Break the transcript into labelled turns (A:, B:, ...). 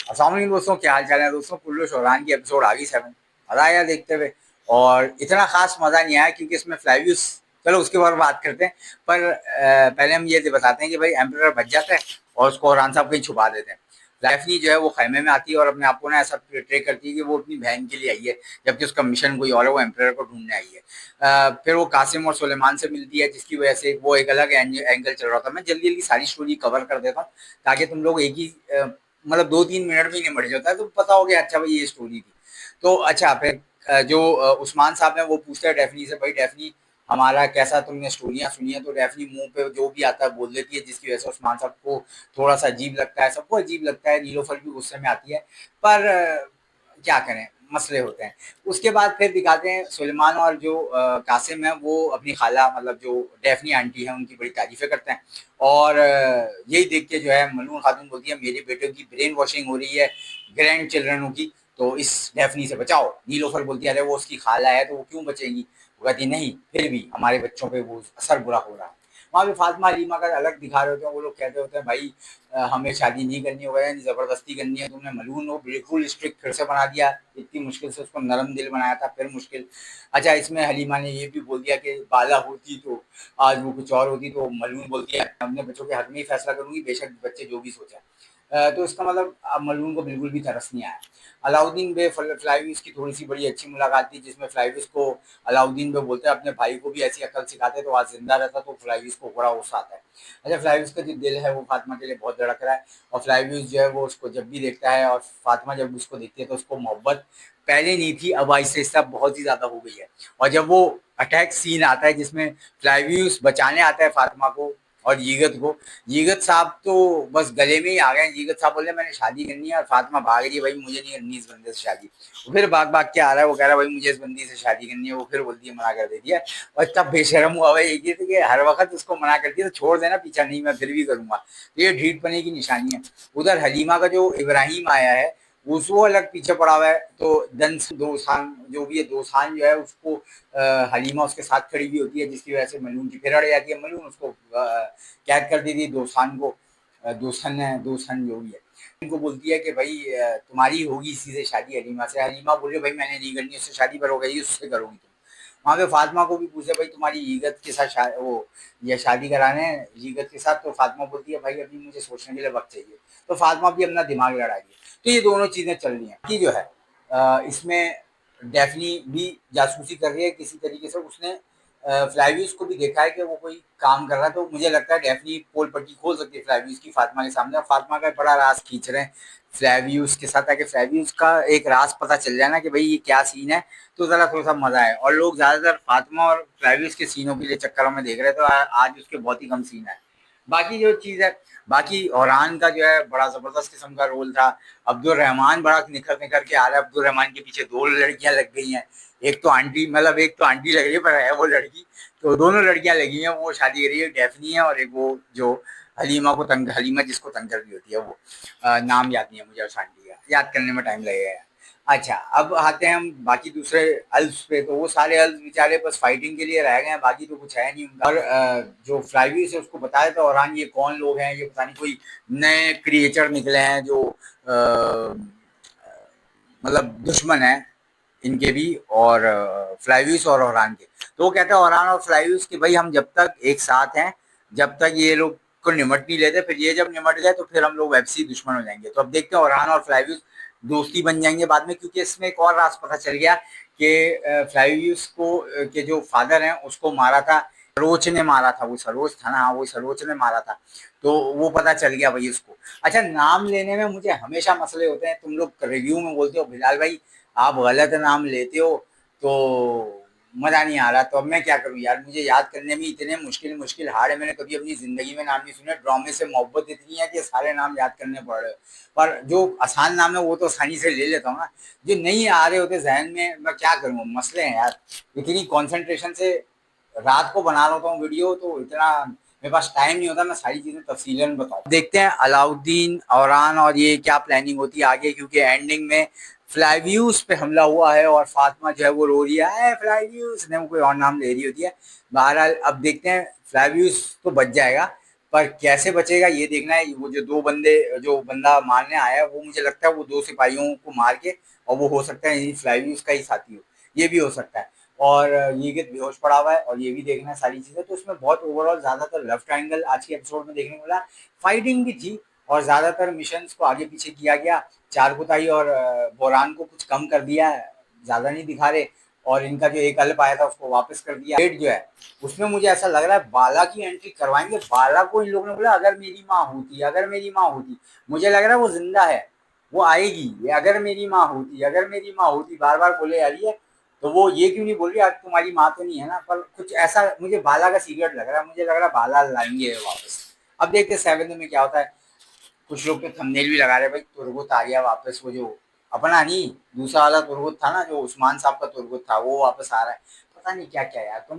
A: अस्सलाम वालेकुम दोस्तों, क्या हाल चाल है दोस्तों। कुल्लू शौरान की एपिसोड आ गई 7। मजा आया देखते हुए। और इतना खास मजा नहीं आया क्योंकि इसमें फ्लाईव्यूज, चलो उसके बारे में बात करते हैं। पर पहले हम ये बताते हैं कि भाई एम्परर बच जाता है और उसको औरहान साहब कहीं छुपा देते हैं। डैफ्नी जो है वो खैमे में आती है और अपने आप को ना ऐसा ट्रे करती है कि वो अपनी बहन के लिए आई है, जबकि उसका मिशन कोई और है, वो एम्परर को ढूंढने आई है। फिर वो कासिम और सुलेमान से मिलती है, जिसकी वजह से वो एक अलग एंगल चल रहा था। मैं जल्दी जल्दी सारी स्टोरी कवर कर देता हूँ ताकि तुम लोग एक ही मतलब 2-3 मिनट में निमट जाता है तो पता हो गया अच्छा भाई ये स्टोरी थी। तो अच्छा फिर जो उस्मान साहब हैं वो पूछते हैं डेफनी से, भाई डेफनी हमारा कैसा तुमने स्टोरियां सुनी है। तो डेफनी मुंह पे जो भी आता है बोल देती है, जिसकी वजह से उस्मान साहब को थोड़ा सा अजीब लगता है, सबको अजीब लगता है। नीलोफर भी गुस्से में आती है। पर क्या करें, मसले होते हैं। उसके बाद फिर दिखाते हैं सुलेमान और जो कासिम है वो अपनी खाला मतलब जो डेफनी आंटी है उनकी बड़ी तारीफें करते हैं। और यही देख के जो है मलून खातून बोलती है मेरे बेटे की ब्रेन वॉशिंग हो रही है ग्रैंड चिल्ड्रनों की, तो इस डेफनी से बचाओ। नीलोफर बोलती है अरे वो उसकी खाला है तो वो क्यों बचेगी। वो कहती नहीं फिर भी हमारे बच्चों पे वो असर बुरा हो रहा है। वहाँ पे फातिमा हलीमा का अलग दिखा रहे होते हैं। वो लोग कहते होते हैं भाई हमें शादी नहीं करनी होगा, जबरदस्ती करनी है। तुमने मलून को बिल्कुल स्ट्रिक्ट फिर से बना दिया, इतनी मुश्किल से उसको नरम दिल बनाया था फिर मुश्किल। अच्छा इसमें हलीमा ने ये भी बोल दिया कि बाला होती तो आज वो कुछ और होती। तो मलून बोलती है अपने बच्चों के हक में ही फैसला करूंगी, बेशक बच्चे जो भी सोचा। तो इसका मतलब अब मलून को बिल्कुल भी तरस नहीं आया। अलाउद्दीन बे फ्लाईव्यूज की थोड़ी सी बड़ी अच्छी मुलाकात थी, जिसमें फ्लाईव्यूज को अलाउद्दीन बे बोलते हैं अपने भाई को भी ऐसी अकल सिखाते तो आज जिंदा रहता। तो फ्लाईव्यूज को बड़ा गुस्सा आता है। अच्छा फ्लाईव्यूज का जो दिल है वो फातिमा के लिए बहुत धड़क रहा है। और फ्लाईव्यूज जो है वो उसको जब भी देखता है और फातिमा जब उसको देखती है तो उसको मोहब्बत पहले नहीं थी, अब आहिस्ता आहिस्ता बहुत ही ज्यादा हो गई है। और जब वो अटैक सीन आता है जिसमें फ्लाईव्यूज बचाने आता है फातिमा को और जीगत को, जीगत साहब तो बस गले में ही आ गए। जीगत साहब बोले मैंने शादी करनी है और फातिमा भाग रही है भाई मुझे नहीं करनी इस बंदे से शादी। वो फिर भाग भाग के आ रहा है, वो कह रहा है भाई मुझे इस बंदी से शादी करनी है। वो फिर बोलती है मना कर देती है। और तब बेशरम हुआ भाई एक ही कि हर वक्त उसको मना करती है तो छोड़ देना पीछा, नहीं मैं फिर भी करूंगा। तो ये ढीठ पने की निशानी है। उधर हलीमा का जो इब्राहिम आया है उसको अलग पीछे पड़ा हुआ है। तो दंस दोसान जो भी है, दोसान जो है उसको हलीमा उसके साथ खड़ी हुई होती है, जिसकी वजह से मलून की फिर अड़ जाती है। मलून उसको कैद कर दी थी दोसान को। दोसन है, दोसन जो भी है उनको बोलती है कि भाई तुम्हारी होगी इसी से शादी हलीमा से। हलीमा बोले भाई मैंने नहीं करनी उससे शादी, पर हो गई उससे करोगी तुम। वहाँ पे फातिमा को भी पूछे भाई तुम्हारी ईगत के साथ वो ये शादी कराने हैं ईगत के साथ। तो फातिमा बोलती है भाई अभी मुझे सोचने के लिए वक्त चाहिए। तो फातिमा भी अपना दिमाग लड़ा रही है। तो ये दोनों चीजें चल रही हैं कि जो है इसमें डेफनी भी जासूसी कर रही है किसी तरीके से। उसने फ्लाईव्यूज को भी देखा है कि वो कोई काम कर रहा है। तो मुझे लगता है डेफनी पोल पट्टी खोल सकती है फ्लाईव्यूज की फातिमा के सामने। और फातिमा का बड़ा राज खींच रहे हैं फ्लाईव्यूज के साथ, ताकि फ्लाईव्यूज का एक राज पता चल जाए ना कि भाई ये क्या सीन है। तो जरा थोड़ा सा मजा है। और लोग ज्यादातर फातिमा और फ्लाईव्यूज के सीनों के लिए चक्करों में देख रहे हैं। तो आज उसके बहुत ही कम सीन है। बाकी जो चीज है, बाकी औरान का जो है बड़ा जबरदस्त किस्म का रोल था। अब्दुल रहमान बड़ा निखर निखर के आ रहा है। अब्दुल रहमान के पीछे दो लड़कियां लग गई हैं। एक तो आंटी मतलब एक तो आंटी लग रही है पर है वो लड़की। तो दोनों लड़कियां लगी हैं, वो शादी कर रही है। डेफनी है और एक वो जो हलीमा को तंग, हलीमा जिसको तंग कर रही होती है वो नाम याद नहीं है मुझे उस आंटी का, याद करने में टाइम लगेगा। अच्छा अब आते हैं हम बाकी दूसरे अल्स पे। तो वो सारे अल्स बेचारे बस फाइटिंग के लिए रह गए हैं, बाकी तो कुछ है नहीं उनका। और जो फ्लाईव्यू से उसको बताया था औरान ये कौन लोग हैं, ये पता नहीं कोई नए क्रिएचर निकले हैं जो मतलब दुश्मन है इनके भी और फ्लाईव्यूज और औरान के। तो वो कहते हैं औरान और फ्लाईव्यूज कि भाई हम जब तक एक साथ हैं, जब तक ये लोग को निमट नहीं लेते, फिर ये जब निमट गए तो फिर हम लोग वैसे ही दुश्मन हो जाएंगे। तो अब देखते हैं औरान और फ्लाईव्यूज दोस्ती बन जाएंगे बाद में, क्योंकि इसमें एक और राज पता चल गया कि फ्लाईव्यूज को के जो फादर हैं उसको मारा था सरोज ने मारा था। वो सरोज था ना, हाँ वो सरोज ने मारा था। तो वो पता चल गया भाई उसको। अच्छा नाम लेने में मुझे हमेशा मसले होते हैं। तुम लोग रिव्यू में बोलते हो बिलाल भाई आप गलत नाम लेते हो तो मजा नहीं आ रहा। तो अब मैं क्या करूं यार, मुझे याद करने में इतने मुश्किल मुश्किल हार्ड है। मैंने कभी अपनी जिंदगी में नाम नहीं सुने। ड्रामे से मोहब्बत इतनी है कि सारे नाम याद करने पड़ रहे। पर जो आसान नाम है वो तो आसानी से ले लेता हूँ ना, जो नहीं आ रहे होते जहन में मैं क्या करूँ, मसले हैं यार। इतनी कॉन्सेंट्रेशन से रात को बना लेता हूँ वीडियो तो इतना मेरे पास टाइम नहीं होता मैं सारी चीजें तफसीलन बताऊं। देखते हैं अलाउद्दीन औरान और ये क्या प्लानिंग होती है आगे, क्योंकि एंडिंग में फ्लाईव्यूज पे हमला हुआ है और फातिमा जो है वो रो रही है फ्लाईव्यूज ने, वो कोई और नाम ले रही होती है। बहरहाल अब देखते हैं फ्लाईव्यूज तो बच जाएगा पर कैसे बचेगा ये देखना है। वो जो बंदा मारने आया है, वो मुझे लगता है वो दो सिपाहियों को मार के, और वो हो सकता है फ्लाईव्यू उसका ही साथी हो, ये भी हो सकता है। और ये कि बेहोश पड़ा हुआ है, और ये भी देखना है सारी चीजें। तो उसमें बहुत ओवरऑल ज्यादातर लव ट्रायंगल आज के एपिसोड में देखने को मिला। फाइटिंग भी थी, और ज्यादातर मिशंस को आगे पीछे किया गया। चारकुताई और बोरान को कुछ कम कर दिया है, ज्यादा नहीं दिखा रहे। और इनका जो एक अल्प आया था उसको वापस कर दिया। डेट जो है उसमें मुझे ऐसा लग रहा है बाला की एंट्री करवाएंगे। बाला को इन लोगों ने बोला अगर मेरी माँ होती, अगर मेरी माँ होती, मुझे लग रहा है वो जिंदा है, वो आएगी। ये अगर मेरी माँ होती, अगर मेरी माँ होती बार बार बोले आ रही है। तो वो ये क्यों नहीं बोल रही आज तुम्हारी माँ तो नहीं है ना, पर कुछ ऐसा मुझे बाला का सीक्रेट लग रहा है। मुझे लग रहा है बाला लाएंगे वापस। अब देखते हैं 7 में क्या होता है। कुछ लोग तो थंबनेल भी लगा रहे हैं भाई तुर्गुत आ गया वापस, वो जो अपना नहीं दूसरा वाला तुर्गुत था ना, जो उस्मान साहब का तुर्गुत था, वो वापस आ रहा है। पता नहीं क्या क्या यार। तुम